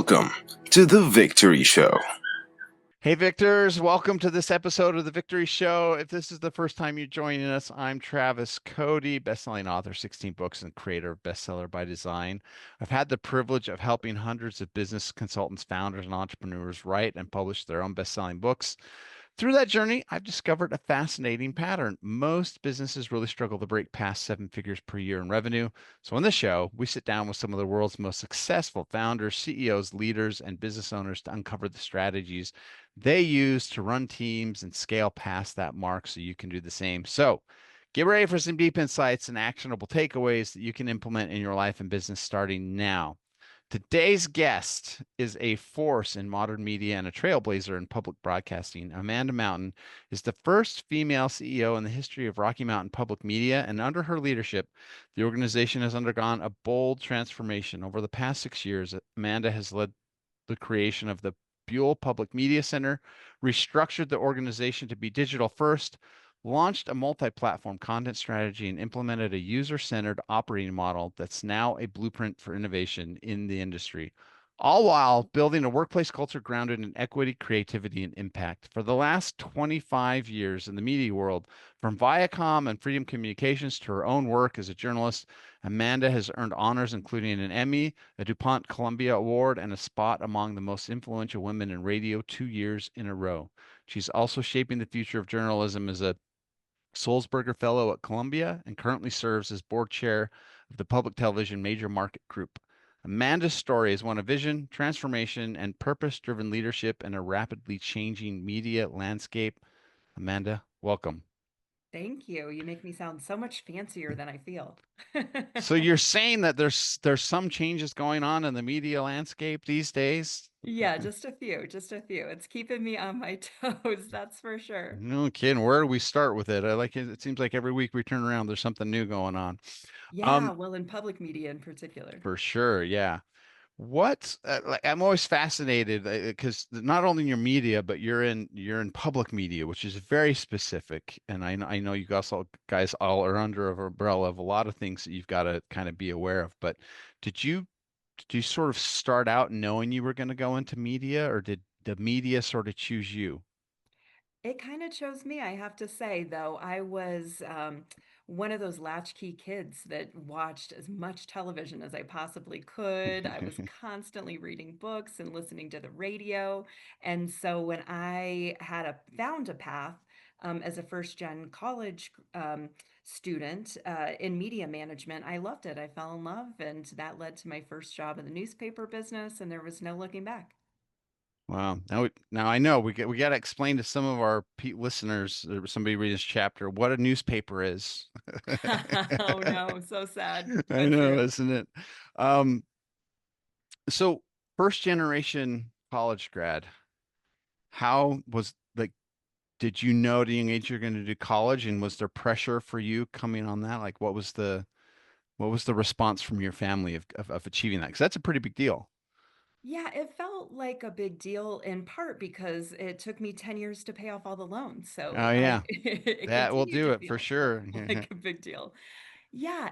Welcome to the Victory Show. Hey, Victors, welcome to this episode of The Victory Show. If this is the first time you're joining us, I'm Travis Cody, bestselling author, 16 books, and creator of Bestseller by Design. I've had the privilege of helping hundreds of business consultants, founders, and entrepreneurs write and publish their own best-selling books. Through that journey, I've discovered a fascinating pattern. Most businesses really struggle to break past seven figures per year in revenue. So, on this show, we sit down with some of the world's most successful founders, CEOs, leaders, and business owners to uncover the strategies they use to run teams and scale past that mark so you can do the same. So, get ready for some deep insights and actionable takeaways that you can implement in your life and business starting now. Today's guest is a force in modern media and a trailblazer in public broadcasting. Amanda Mountain is the first female CEO in the history of Rocky Mountain Public Media, and under her leadership, the organization has undergone a bold transformation. Over the past 6 years, Amanda has led the creation of the Buell Public Media Center, restructured the organization to be digital first, launched a multi-platform content strategy, and implemented a user-centered operating model that's now a blueprint for innovation in the industry, all while building a workplace culture grounded in equity, creativity, and impact. For the last 25 years in the media world, from Viacom and Freedom Communications to her own work as a journalist, Amanda has earned honors including an Emmy, a DuPont Columbia Award, and a spot among the most influential women in radio 2 years in a row. She's also shaping the future of journalism as a Sulzberger Fellow at Columbia and currently serves as board chair of the Public Television Major Market Group. Amanda's story is one of vision, transformation, and purpose driven leadership in a rapidly changing media landscape. Amanda, welcome. Thank you. You make me sound so much fancier than I feel. So you're saying that there's some changes going on in the media landscape these days? Yeah, just a few, just a few. It's keeping me on my toes, that's for sure. No kidding. Where do we start with it? I like it. It seems like every week we turn around, there's something new going on. Yeah, Um, well, in public media in particular. for sure. Yeah. What like I'm always fascinated because not only in your media, but you're in public media, which is very specific. And I know you guys all are under an umbrella of a lot of things that you've got to kind of be aware of. But did you did you sort of start out knowing you were going to go into media, or did the media sort of choose you? It kind of chose me, I have to say, though. I was one of those latchkey kids that watched as much television as I possibly could. I was constantly reading books and listening to the radio. And so when I had found a path as a first gen college student in media management, I loved it. I fell in love, and that led to my first job in the newspaper business, and there was no looking back. Wow. Now I know we got to explain to some of our listeners, or somebody read this chapter, what a newspaper is. Oh no, so sad, I but know, true. isn't it? Um, so first generation college grad, how was like, did you know at a young age you're going to do college, and was there pressure for you coming on that? Like, what was the response from your family of achieving that? Because that's a pretty big deal. Yeah, it felt like a big deal in part because it took me 10 years to pay off all the loans. Oh So I yeah, it that will continued do to it for feel sure. like a big deal. Yeah,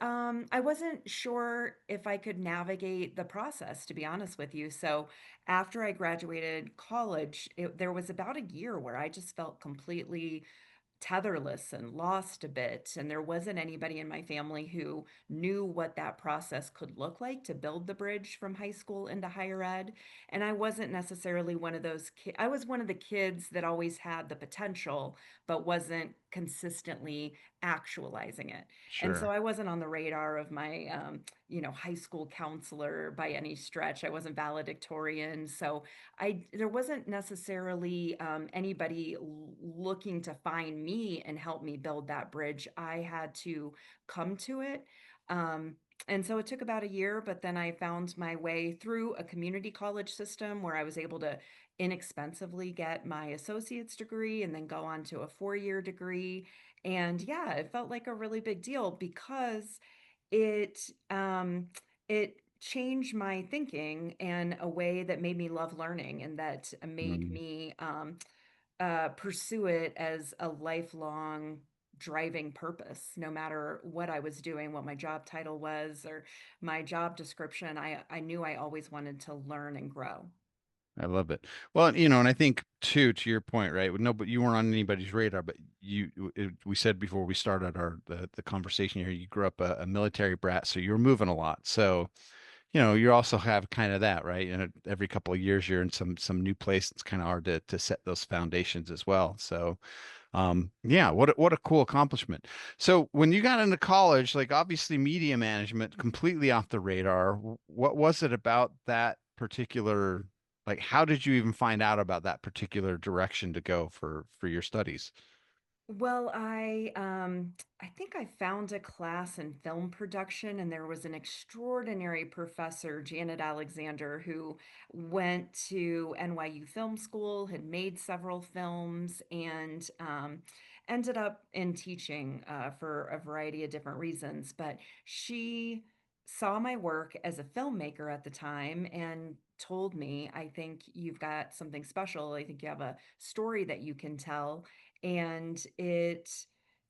I wasn't sure if I could navigate the process, to be honest with you. So after I graduated college, there was about a year where I just felt completely tetherless and lost a bit. And there wasn't anybody in my family who knew what that process could look like to build the bridge from high school into higher ed. And I wasn't necessarily one of those kids. I was one of the kids that always had the potential, but wasn't consistently actualizing it. And so Sure. I wasn't on the radar of my, high school counselor by any stretch. I wasn't valedictorian. So there wasn't necessarily anybody looking to find me and help me build that bridge. I had to come to it. Um, and so it took about a year, but then I found my way through a community college system where I was able to inexpensively get my associate's degree and then go on to a 4 year degree. And yeah, it felt like a really big deal because it it changed my thinking in a way that made me love learning and that made Mm. me pursue it as a lifelong driving purpose. No matter what I was doing, what my job title was, or my job description, I knew I always wanted to learn and grow. I love it. Well, and I think too, to your point, right? No, but you weren't on anybody's radar, but we said before we started the conversation here, you grew up a military brat, so you were moving a lot. So, you also have kind of that, right? And every couple of years you're in some new place. It's kind of hard to set those foundations as well. So, yeah, what a cool accomplishment. So when you got into college, like obviously media management completely off the radar. What was it about that particular, like how did you even find out about that particular direction to go for your studies? Well, I think I found a class in film production, and there was an extraordinary professor, Janet Alexander, who went to NYU Film School, had made several films, and ended up in teaching for a variety of different reasons. But she saw my work as a filmmaker at the time and told me, I think you've got something special. I think you have a story that you can tell, and it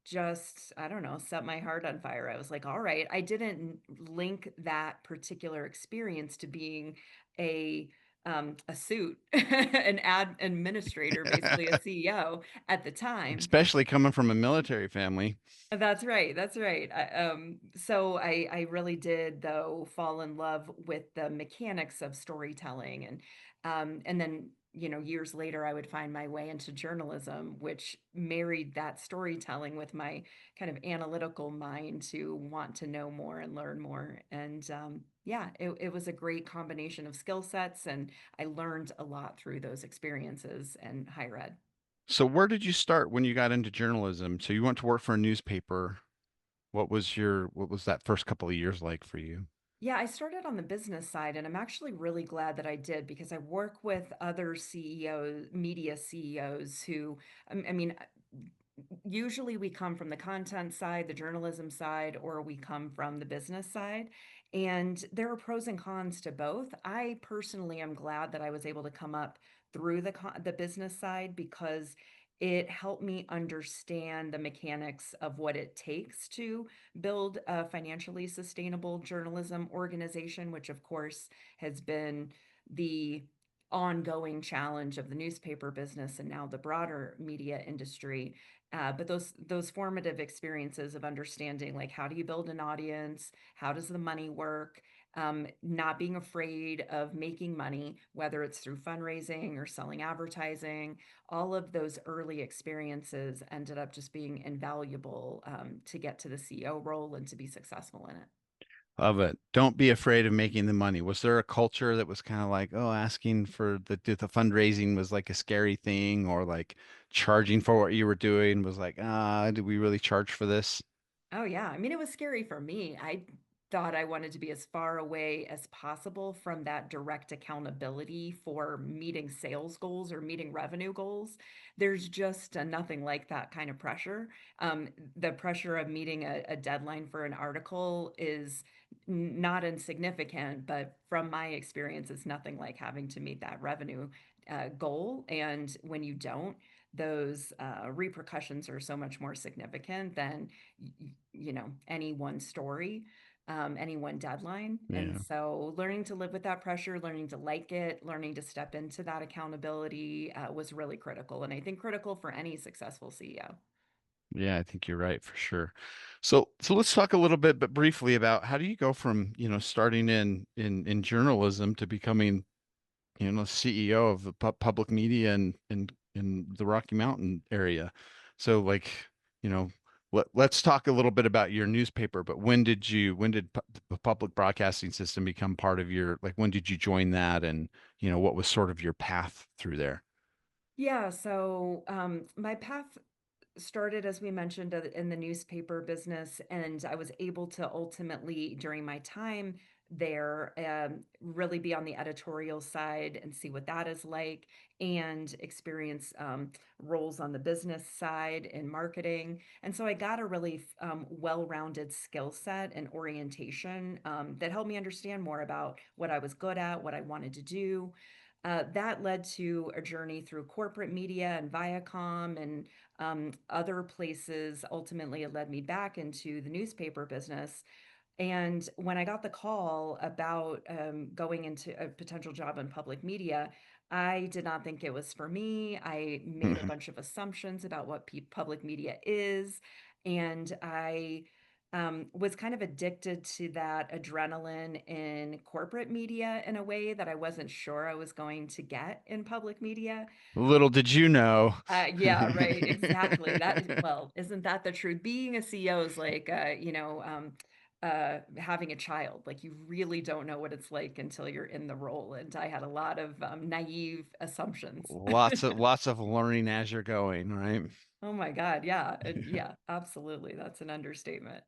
just, I don't know, set my heart on fire. I was like, all right. I didn't link that particular experience to being a a suit, an ad administrator, basically a CEO at the time. Especially coming from a military family. That's right. That's right. So I really did though fall in love with the mechanics of storytelling, and then years later I would find my way into journalism, which married that storytelling with my kind of analytical mind to want to know more and learn more. And yeah, it was a great combination of skill sets, and I learned a lot through those experiences and higher ed. So where did you start when you got into journalism? So you went to work for a newspaper. What was that first couple of years like for you? Yeah, I started on the business side, and I'm actually really glad that I did because I work with other CEOs, media CEOs who, I mean, usually we come from the content side, the journalism side, or we come from the business side. And there are pros and cons to both. I personally am glad that I was able to come up through the business side because it helped me understand the mechanics of what it takes to build a financially sustainable journalism organization, which of course has been the ongoing challenge of the newspaper business and now the broader media industry. But those formative experiences of understanding, like, how do you build an audience? How does the money work? Not being afraid of making money, whether it's through fundraising or selling advertising, all of those early experiences ended up just being invaluable to get to the CEO role and to be successful in it. Love it. Don't be afraid of making the money. Was there a culture that was kind of like, oh, asking for the fundraising was like a scary thing, or like charging for what you were doing was like, do we really charge for this? Oh, yeah. I mean, it was scary for me. I thought I wanted to be as far away as possible from that direct accountability for meeting sales goals or meeting revenue goals. There's just nothing like that kind of pressure. The pressure of meeting a deadline for an article is not insignificant, but from my experience, it's nothing like having to meet that revenue goal. And when you don't, those repercussions are so much more significant than any one story, any one deadline. And Yeah. so learning to live with that pressure, learning to like it, learning to step into that accountability was really critical, and I think critical for any successful CEO. Yeah, I think you're right for sure. So let's talk a little bit, but briefly about how do you go from, starting in journalism to becoming, CEO of the public media in the Rocky Mountain area. So like, you know, let's talk a little bit about your newspaper, but when did the public broadcasting system become part of like when did you join that, and what was sort of your path through there? Yeah, so my path started, as we mentioned, in the newspaper business, and I was able to ultimately, during my time there, really be on the editorial side and see what that is like, and experience roles on the business side in marketing. And so I got a really well-rounded skill set and orientation that helped me understand more about what I was good at, what I wanted to do. That led to a journey through corporate media and Viacom and other places. Ultimately, it led me back into the newspaper business. And when I got the call about going into a potential job in public media, I did not think it was for me. I made a bunch of assumptions about what public media is. And I was kind of addicted to that adrenaline in corporate media in a way that I wasn't sure I was going to get in public media. Little did you know. Yeah, right. Exactly. Well, isn't that the truth? Being a CEO is like, having a child. Like you really don't know what it's like until you're in the role. And I had a lot of naive assumptions. Lots of learning as you're going, right? Oh my God. Yeah. And yeah, absolutely. That's an understatement.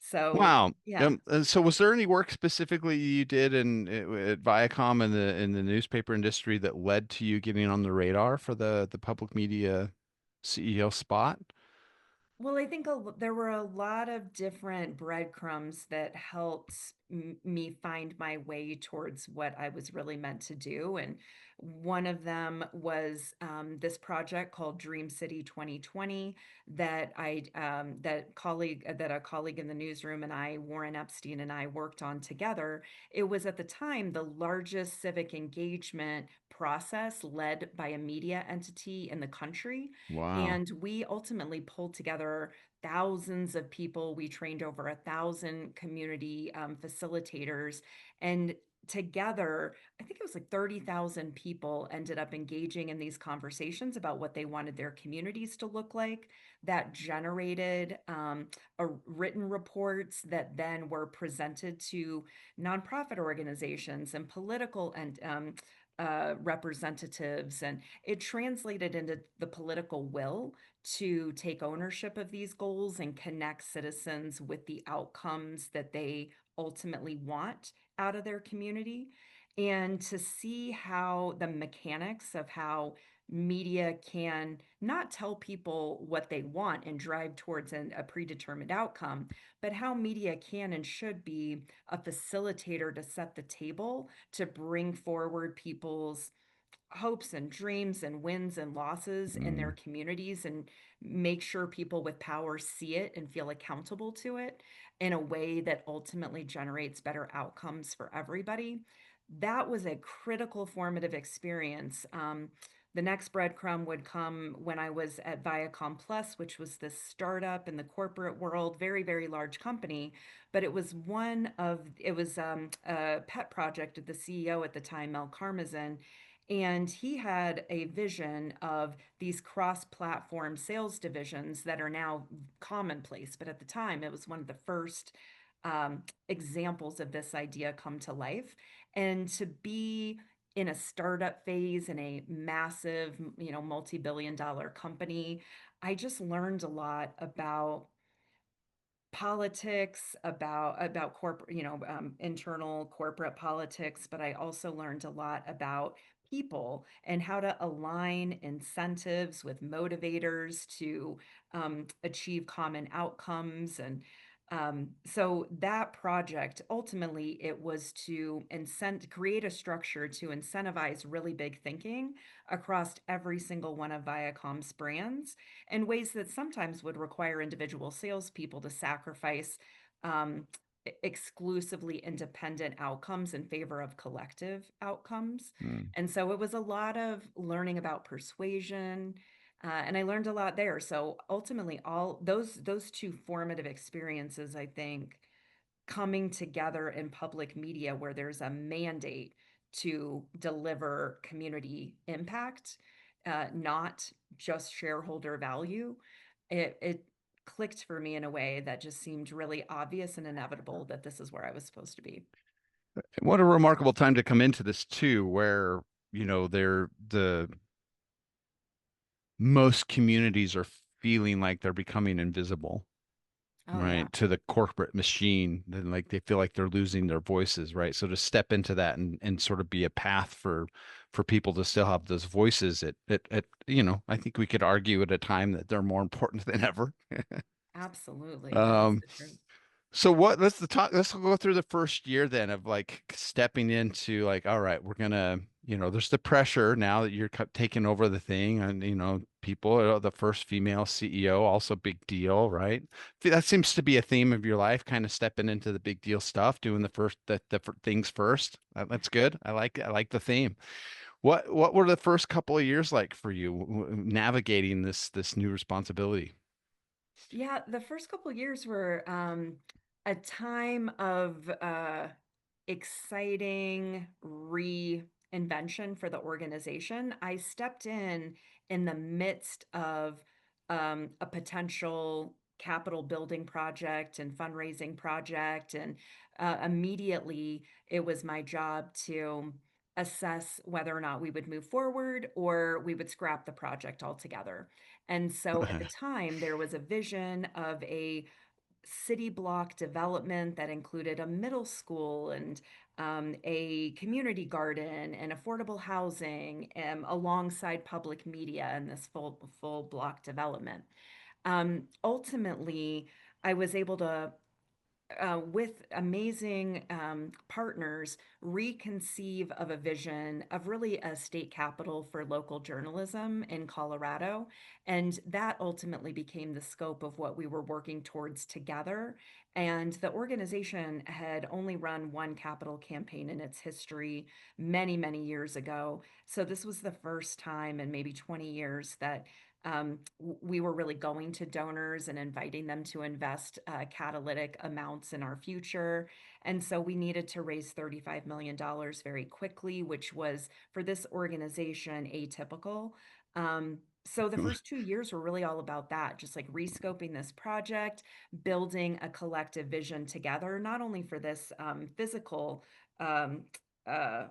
So, Wow. yeah. So was there any work specifically you did at Viacom in the newspaper industry that led to you getting on the radar for the public media CEO spot? Well, I think there were a lot of different breadcrumbs that helped me find my way towards what I was really meant to do. And one of them was this project called Dream City 2020 that that a colleague in the newsroom and I, Warren Epstein and I, worked on together. It was at the time the largest civic engagement process led by a media entity in the country. Wow. And we ultimately pulled together thousands of people. We trained over 1,000 community facilitators. And together, I think it was like 30,000 people ended up engaging in these conversations about what they wanted their communities to look like. That generated written reports that then were presented to nonprofit organizations and political and representatives. And it translated into the political will to take ownership of these goals and connect citizens with the outcomes that they ultimately want out of their community. And to see how the mechanics of how media can not tell people what they want and drive towards a predetermined outcome, but how media can and should be a facilitator to set the table to bring forward people's hopes and dreams and wins and losses in their Mm, communities and make sure people with power see it and feel accountable to it in a way that ultimately generates better outcomes for everybody. That was a critical formative experience. The next breadcrumb would come when I was at Viacom Plus, which was this startup in the corporate world, very, very large company. But it was a pet project of the CEO at the time, Mel Karmazin, and he had a vision of these cross platform sales divisions that are now commonplace. But at the time, it was one of the first examples of this idea come to life. And to be in a startup phase in a massive, multi-billion-dollar company, I just learned a lot about politics, about corporate, internal corporate politics, but I also learned a lot about people and how to align incentives with motivators to achieve common outcomes. And so that project ultimately it was to create a structure to incentivize really big thinking across every single one of Viacom's brands in ways that sometimes would require individual salespeople to sacrifice um, exclusively independent outcomes in favor of collective outcomes. mm. And so it was a lot of learning about persuasion. And I learned a lot there. So ultimately, all those two formative experiences, I think, coming together in public media where there's a mandate to deliver community impact, not just shareholder value, it clicked for me in a way that just seemed really obvious and inevitable that this is where I was supposed to be. What a remarkable time to come into this too, where, they're the most communities are feeling like they're becoming invisible, Oh yeah, right, to the corporate machine. Then like they feel like they're losing their voices, right? So to step into that and sort of be a path for people to still have those voices I think we could argue at a time that they're more important than ever. absolutely. That is Um, the truth. so let's go through the first year then of like stepping into like, all right, we're gonna, there's the pressure now that you're taking over the thing, and people, the first female CEO, also big deal, right? That seems to be a theme of your life, kind of stepping into the big deal stuff, doing the things first. That's good. I like the theme. What were the first couple of years like for you, navigating this new responsibility? Yeah, the first couple years were a time of exciting reinvention for the organization. I stepped in the midst of a potential capital building project and fundraising project, and immediately it was my job to assess whether or not we would move forward or we would scrap the project altogether. And so at the time, there was a vision of a city block development that included a middle school and a community garden and affordable housing alongside public media in this full block development. Ultimately, I was able to with amazing partners, reconceive of a vision of really a state capital for local journalism in Colorado. And that ultimately became the scope of what we were working towards together. And the organization had only run one capital campaign in its history many, many years ago. So this was the first time in maybe 20 years that we were really going to donors and inviting them to invest catalytic amounts in our future. And so we needed to raise $35 million very quickly, which was for this organization atypical. So the first 2 years were really all about that, just like rescoping this project, building a collective vision together, not only for this physical um, uh,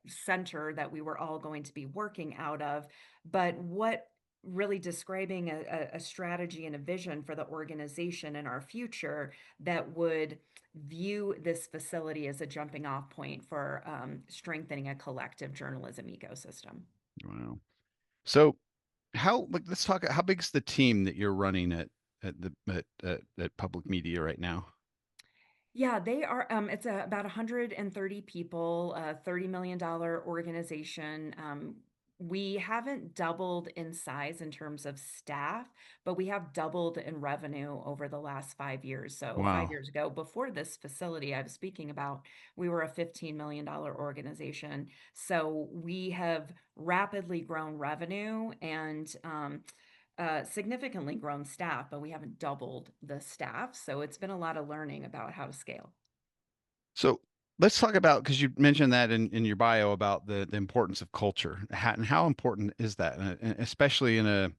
center that we were all going to be working out of, but what really describing a strategy and a vision for the organization and our future that would view this facility as a jumping off point for strengthening a collective journalism ecosystem. Wow. So let's talk, how big's the team that you're running at public media right now? Yeah, they are. It's about 130 people, a $30 million organization. We haven't doubled in size in terms of staff, but we have doubled in revenue over the last 5 years. So, five Wow. years ago, before this facility I was speaking about, we were a $15 million organization. So, we have rapidly grown revenue and significantly grown staff, but we haven't doubled the staff. So it's been a lot of learning about how to scale. So let's talk about, because you mentioned that in your bio about the importance of culture. And how important is that? And especially in a,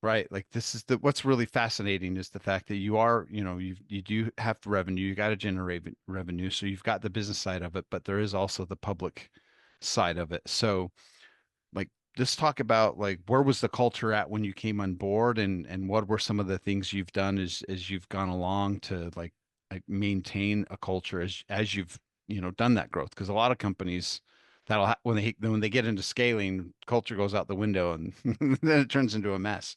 right, like this is what's really fascinating is the fact that you do have revenue, you got to generate revenue. So you've got the business side of it, but there is also the public side of it. So like, just talk about, like, where was the culture at when you came on board, and what were some of the things you've done as you've gone along to like maintain a culture as you've done that growth, because a lot of companies when they get into scaling, culture goes out the window, and then it turns into a mess.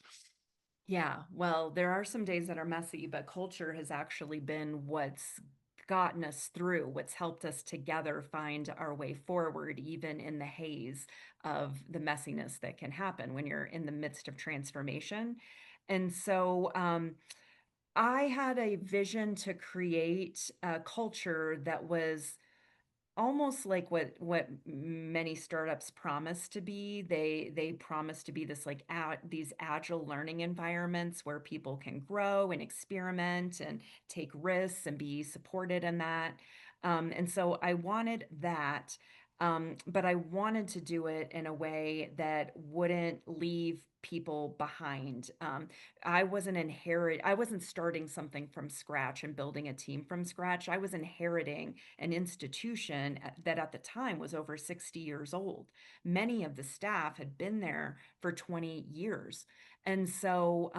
Yeah, well, there are some days that are messy, but culture has actually been what's gotten us through, what's helped us together find our way forward, even in the haze of the messiness that can happen when you're in the midst of transformation. And so, I had a vision to create a culture that was almost like what many startups promise to be. They promise to be this like these agile learning environments where people can grow and experiment and take risks and be supported in that. And so I wanted that, but I wanted to do it in a way that wouldn't leave people behind. I wasn't starting something from scratch and building a team from scratch. I was inheriting an institution that at the time was over 60 years old. Many of the staff had been there for 20 years. And so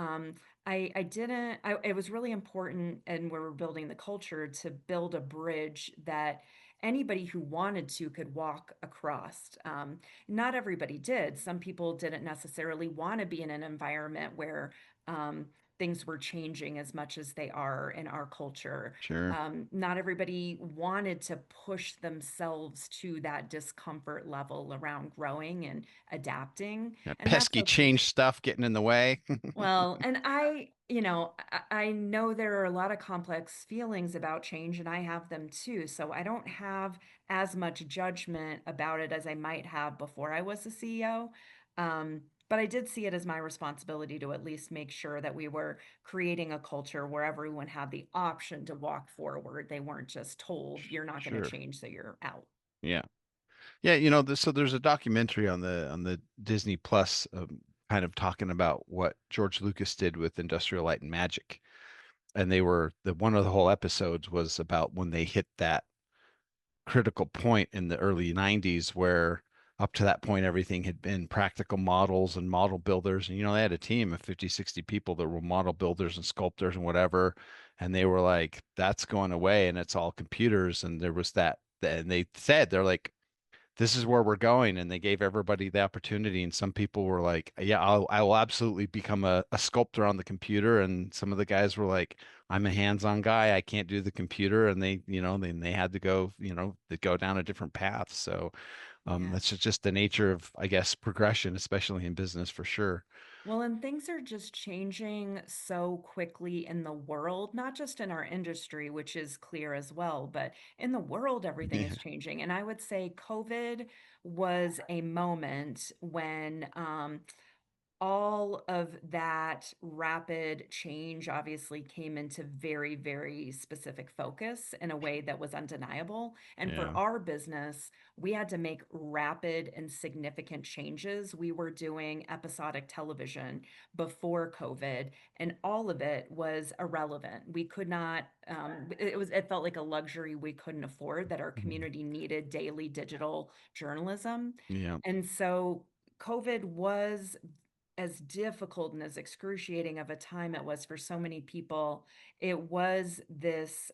I didn't, it was really important, and we were building the culture to build a bridge that anybody who wanted to could walk across. Not everybody did. Some people didn't necessarily want to be in an environment where things were changing as much as they are in our culture. Sure. Not everybody wanted to push themselves to that discomfort level around growing and adapting, That and that's pesky okay. change stuff getting in the way. Well, and I know there are a lot of complex feelings about change, and I have them too. So I don't have as much judgment about it as I might have before I was a CEO. But I did see it as my responsibility to at least make sure that we were creating a culture where everyone had the option to walk forward. They weren't just told, you're not going to Sure. change, so you're out. Yeah. Yeah, so there's a documentary on the Disney Plus, kind of talking about what George Lucas did with Industrial Light and Magic. And they were the one of the whole episodes was about when they hit that critical point in the early 90s where up to that point everything had been practical models and model builders, and they had a team of 50, 60 people that were model builders and sculptors and whatever, and they were like, that's going away and it's all computers. And there was that, and they said, they're like, this is where we're going, and they gave everybody the opportunity. And some people were like, yeah, I will absolutely become a sculptor on the computer. And some of the guys were like, I'm a hands-on guy, I can't do the computer. And then they had to go, they go down a different path. So that's Yes. just the nature of, I guess, progression, especially in business, for sure. Well, and things are just changing so quickly in the world, not just in our industry, which is clear as well, but in the world, everything is Yeah. changing. And I would say COVID was a moment when all of that rapid change obviously came into very, very specific focus in a way that was undeniable. And for Yeah. our business, we had to make rapid and significant changes. We were doing episodic television before COVID, and all of it was irrelevant. We could not, it felt like a luxury we couldn't afford, that our Mhm. community needed daily digital journalism. Yeah. And so COVID was, as difficult and as excruciating of a time it was for so many people, it was this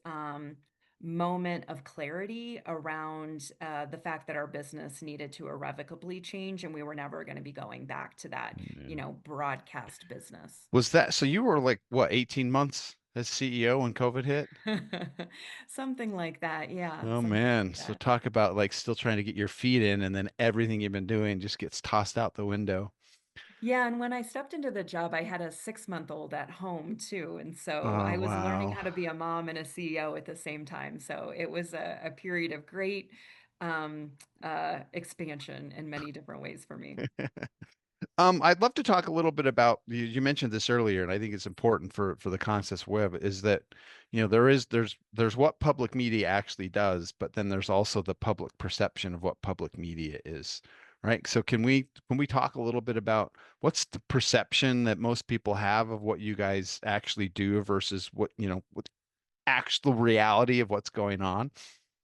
moment of clarity around the fact that our business needed to irrevocably change, and we were never going to be going back to that, Yeah. broadcast business. Was that so? You were like what, 18 months as CEO when COVID hit? Something like that. Yeah, Oh something man. like So that. talk about like still trying to get your feet in, and then everything you've been doing just gets tossed out the window. Yeah, and when I stepped into the job, I had a 6-month-old at home too. And so Oh I was learning wow. how to be a mom and a CEO at the same time. So it was a period of great um, expansion in many different ways for me. I'd love to talk a little bit about you mentioned this earlier, and I think it's important for the Concepts Web is that, there's what public media actually does, but then there's also the public perception of what public media is, right? So can we talk a little bit about what's the perception that most people have of what you guys actually do versus what actual reality of what's going on?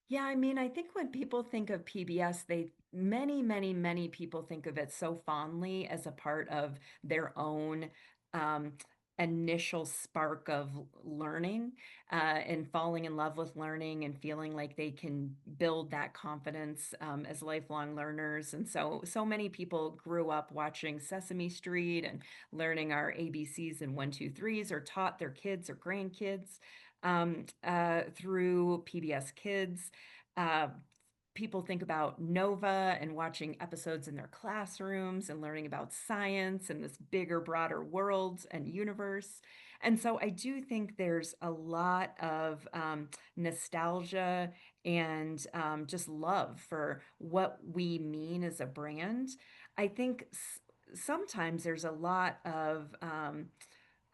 Yeah, I mean, I think when people think of PBS, many, many, many people think of it so fondly as a part of their own um, initial spark of learning and falling in love with learning and feeling like they can build that confidence as lifelong learners. And so many people grew up watching Sesame Street and learning our ABCs and one, two, threes, or taught their kids or grandkids through PBS Kids. Uh, People think about Nova and watching episodes in their classrooms and learning about science and this bigger, broader world and universe. And so I do think there's a lot of nostalgia and just love for what we mean as a brand. I think sometimes there's a lot of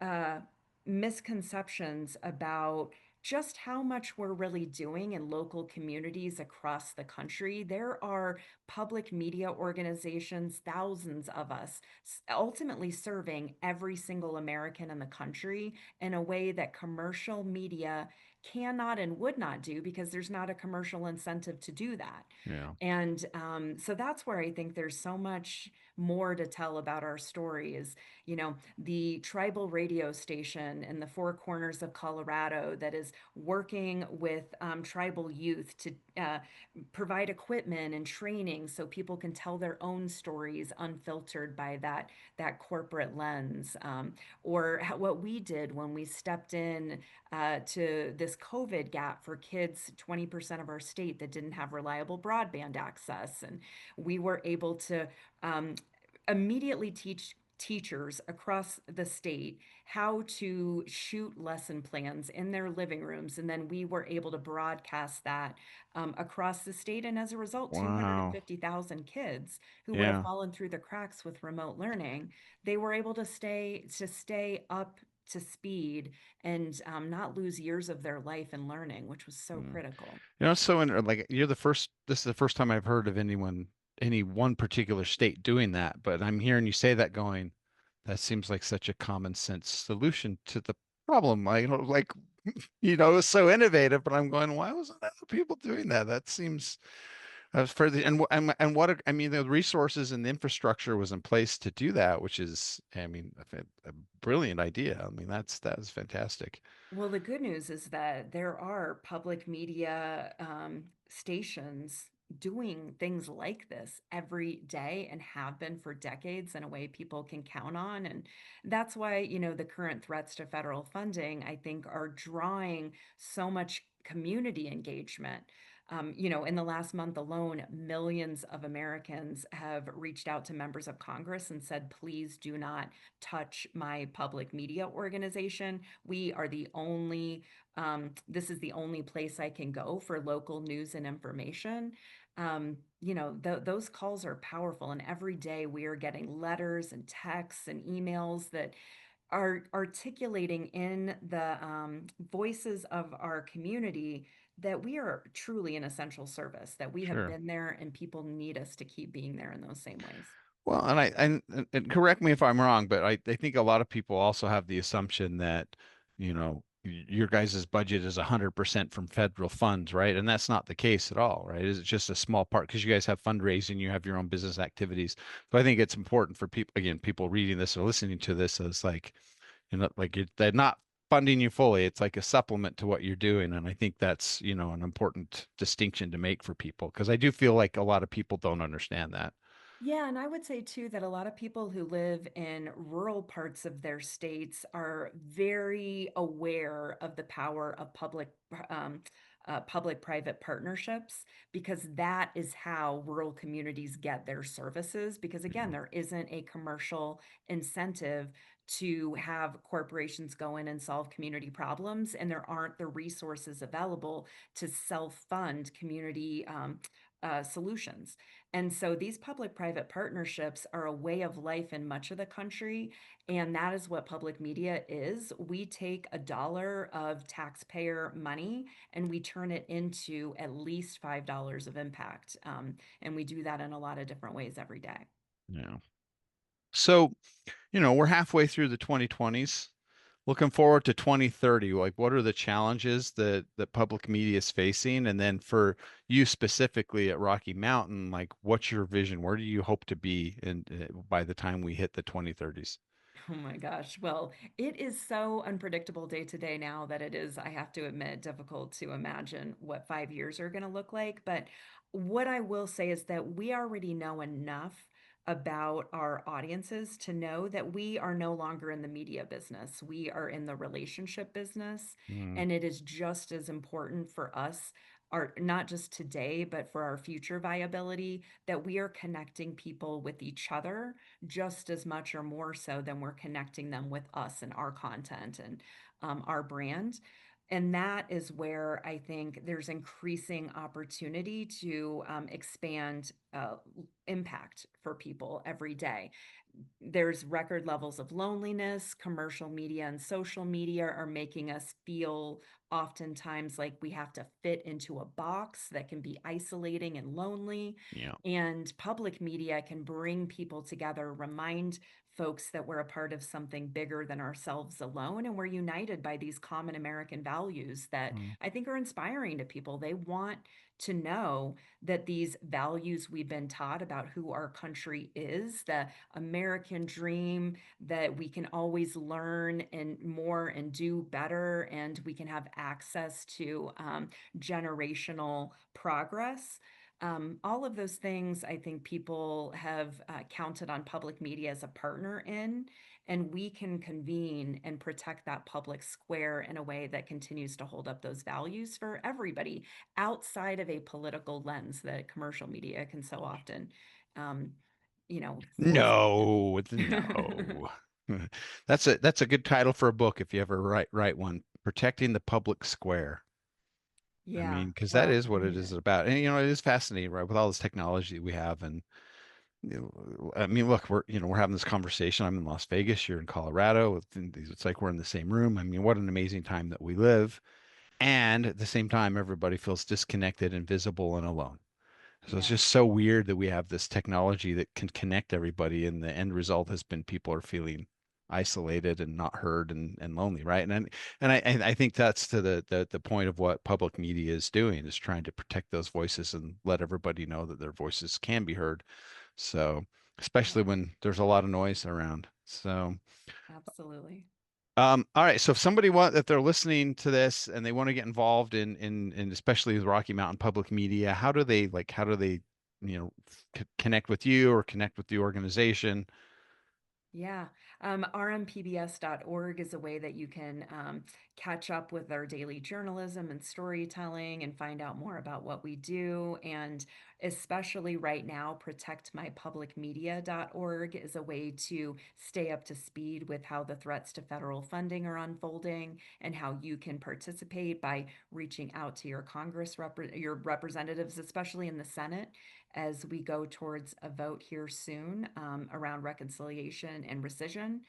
uh, misconceptions about just how much we're really doing in local communities across the country. There are public media organizations, thousands of us, ultimately serving every single American in the country in a way that commercial media cannot and would not do, because there's not a commercial incentive to do that. Yeah. And so that's where I think there's so much more to tell about our story is, the tribal radio station in the four corners of Colorado that is working with tribal youth to provide equipment and training so people can tell their own stories unfiltered by that corporate lens. Or what we did when we stepped in to this COVID gap for kids, 20% of our state that didn't have reliable broadband access. And we were able to immediately teach teachers across the state how to shoot lesson plans in their living rooms. And then we were able to broadcast that across the state. And as a result, Wow. 250,000 kids who would have Yeah. fallen through the cracks with remote learning, they were able to stay up to speed and not lose years of their life in learning, which was so Mm. critical. So like this is the first time I've heard of any one particular state doing that, but I'm hearing you say that going, that seems like such a common sense solution to the problem. Like, it's so innovative, but I'm going, why wasn't other people doing that? That seems for the and what I mean, the resources and the infrastructure was in place to do that, which is, I mean, a brilliant idea. I mean, that's fantastic. Well, the good news is that there are public media stations doing things like this every day and have been for decades in a way people can count on. And that's why, the current threats to federal funding, I think, are drawing so much community engagement. In the last month alone, millions of Americans have reached out to members of Congress and said, please do not touch my public media organization. We are the only, this is the only place I can go for local news and information. Those calls are powerful. And every day we are getting letters and texts and emails that are articulating in the voices of our community that we are truly an essential service, that we have Sure. been there and people need us to keep being there in those same ways. Well, and correct me if I'm wrong, but I think a lot of people also have the assumption that, your guys' budget is 100% from federal funds, right? And that's not the case at all, right? It's just a small part because you guys have fundraising, you have your own business activities. So I think it's important for people, again, people reading this or listening to this, so it's like, they're not funding you fully. It's like a supplement to what you're doing. And I think that's, an important distinction to make for people because I do feel like a lot of people don't understand that. Yeah, and I would say too that a lot of people who live in rural parts of their states are very aware of the power of um, public-private partnerships, because that is how rural communities get their services. Because again, Yeah. there isn't a commercial incentive to have corporations go in and solve community problems, and there aren't the resources available to self-fund community solutions. And so these public private partnerships are a way of life in much of the country. And that is what public media is. We take a dollar of taxpayer money and we turn it into at least $5 of impact. And we do that in a lot of different ways every day. Yeah. So, we're halfway through the 2020s. Looking forward to 2030. Like, what are the challenges that public media is facing? And then for you specifically at Rocky Mountain, like, what's your vision? Where do you hope to be by the time we hit the 2030s? Oh my gosh. Well, it is so unpredictable day to day now that it is, I have to admit, difficult to imagine what 5 years are going to look like. But what I will say is that we already know enough about our audiences to know that we are no longer in the media business. We are in the relationship business. Mm, And it is just as important for us, our, not just today, but for our future viability, that we are connecting people with each other just as much or more so than we're connecting them with us and our content and our brand. And that is where I think there's increasing opportunity to expand impact for people every day. There's record levels of loneliness. Commercial media and social media are making us feel oftentimes like we have to fit into a box that can be isolating and lonely. yeah. And public media can bring people together, remind folks that we're a part of something bigger than ourselves alone. And we're united by these common American values that Mm, I think are inspiring to people. They want to know that these values we've been taught about who our country is, the American dream, that we can always learn and more and do better, and we can have access to generational progress. All of those things I think people have counted on public media as a partner in, and we can convene and protect that public square in a way that continues to hold up those values for everybody outside of a political lens that commercial media can so often, um, force people. No. That's a good title for a book if you ever write one. Protecting the Public Square. I Yeah, mean, because that well, is what it is about. And it is fascinating, right? With all this technology we have. And I mean, look, we're having this conversation. I'm in Las Vegas, you're in Colorado. It's like we're in the same room. I mean, what an amazing time that we live. And at the same time, everybody feels disconnected, invisible, and alone. So it's yeah, just so weird that we have this technology that can connect everybody, and the end result has been people are feeling isolated and not heard and lonely, right? And I think that's to the point of what public media is doing, is trying to protect those voices and let everybody know that their voices can be heard. So especially yeah, when there's a lot of noise around. So absolutely. all right. So if they're listening to this and they want to get involved in especially with Rocky Mountain Public Media, how do they, connect with you or connect with the organization? Yeah. RMPBS.org is a way that you can catch up with our daily journalism and storytelling and find out more about what we do. And especially right now, protectmypublicmedia.org is a way to stay up to speed with how the threats to federal funding are unfolding and how you can participate by reaching out to your representatives, especially in the Senate, as we go towards a vote here soon around reconciliation and rescission.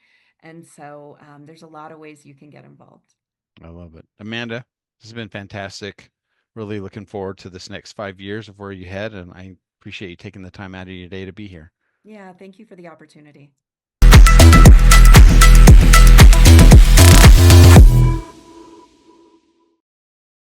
And so there's a lot of ways you can get involved. I love it. Amanda, this has been fantastic. Really looking forward to this next 5 years of where you head, and I appreciate you taking the time out of your day to be here. Yeah, thank you for the opportunity.